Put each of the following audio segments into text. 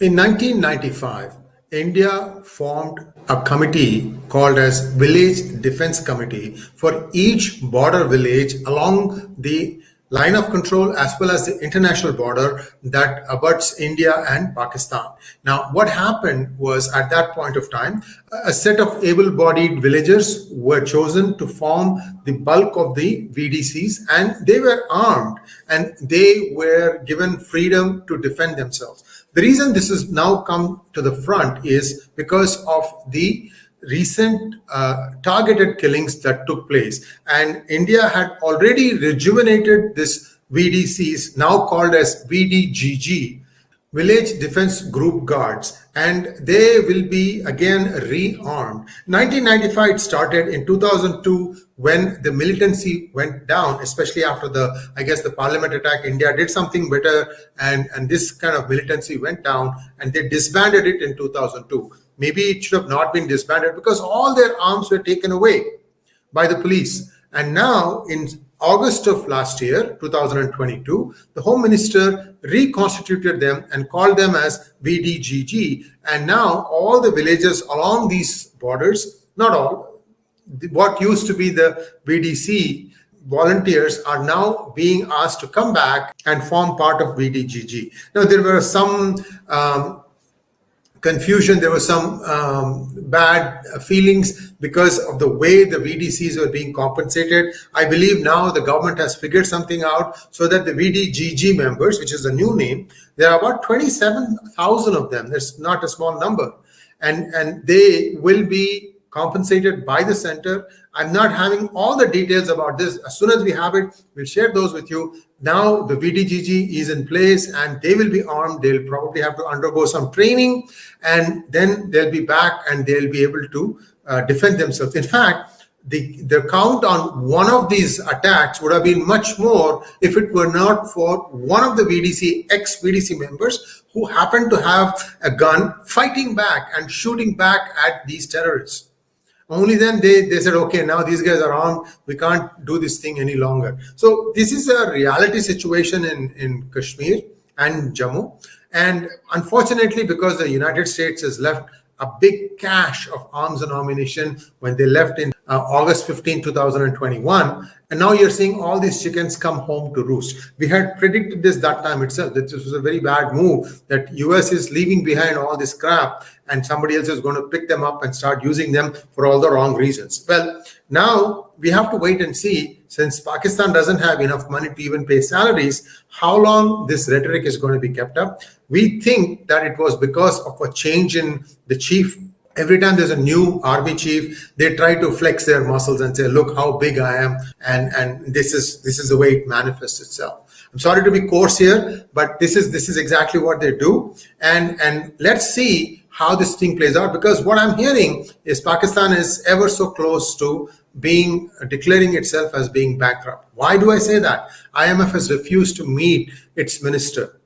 In 1995, India formed a committee called as Village Defense Committee for each border village along the line of control as well as the international border that abuts India and Pakistan. Now, what happened was at that point of time, a set of able-bodied villagers were chosen to form the bulk of the VDCs, and they were armed and they were given freedom to defend themselves. The reason this has now come to the front is because of the recent targeted killings that took place. And India had already rejuvenated this VDCs, now called as VDGG, Village Defense Group Guards, and they will be again rearmed. 1995 it started. In 2002, when the militancy went down, especially after the parliament attack, India did something better, and this kind of militancy went down, and they disbanded it in 2002. Maybe it should have not been disbanded because all their arms were taken away by the police. And now in August of last year, 2022, the Home Minister reconstituted them and called them as VDGG. And now all the villages along these borders, not all, what used to be the VDC volunteers are now being asked to come back and form part of VDGG. Now, there were some confusion, there was some bad feelings because of the way the VDCs were being compensated. I believe now the government has figured something out so that the VDGG members, which is a new name, there are about 27,000 of them. That's not a small number. And they will be compensated by the center. I'm not having all the details about this. As soon as we have it, we'll share those with you. Now the VDGG is in place and they will be armed. They'll probably have to undergo some training, and then they'll be back and they'll be able to defend themselves. In fact, the count on one of these attacks would have been much more if it were not for one of the ex-VDC members who happened to have a gun, fighting back and shooting back at these terrorists. Only then they said, okay, now these guys are armed, we can't do this thing any longer. So this is a reality situation in Kashmir and Jammu. And unfortunately, because the United States has left a big cache of arms and ammunition when they left in August 15, 2021. And now you're seeing all these chickens come home to roost. We had predicted this that time itself, that this was a very bad move, that US is leaving behind all this crap and somebody else is going to pick them up and start using them for all the wrong reasons. Well, now we have to wait and see, since Pakistan doesn't have enough money to even pay salaries, how long this rhetoric is going to be kept up. We think that it was because of a change in the chief. Every time there's a new army chief, they try to flex their muscles and say, look how big I am. And this is the way it manifests itself. I'm sorry to be coarse here, but this is exactly what they do. And let's see how this thing plays out, because what I'm hearing is Pakistan is ever so close to declaring itself as being bankrupt. Why do I say that? IMF has refused to meet its minister.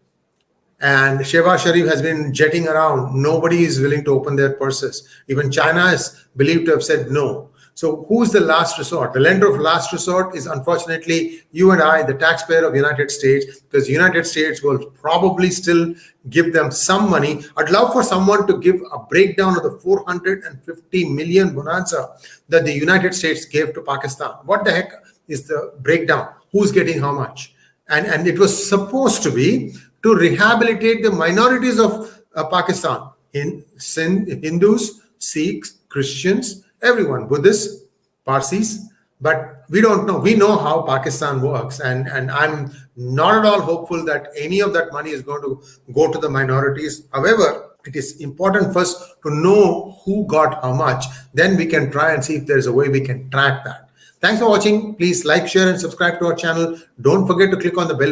And Shehbaz Sharif has been jetting around. Nobody is willing to open their purses. Even China is believed to have said no. So who's the last resort? The lender of last resort is unfortunately you and I, the taxpayer of the United States, because the United States will probably still give them some money. I'd love for someone to give a breakdown of the 450 million bonanza that the United States gave to Pakistan. What the heck is the breakdown? Who's getting how much? And it was supposed to be to rehabilitate the minorities of Pakistan, Hindus, Sikhs, Christians, everyone, Buddhists, Parsis, but we don't know. We know how Pakistan works, and I'm not at all hopeful that any of that money is going to go to the minorities. However, it is important first to know who got how much. Then we can try and see if there's a way we can track that. Thanks for watching. Please like, share, and subscribe to our channel. Don't forget to click on the bell button.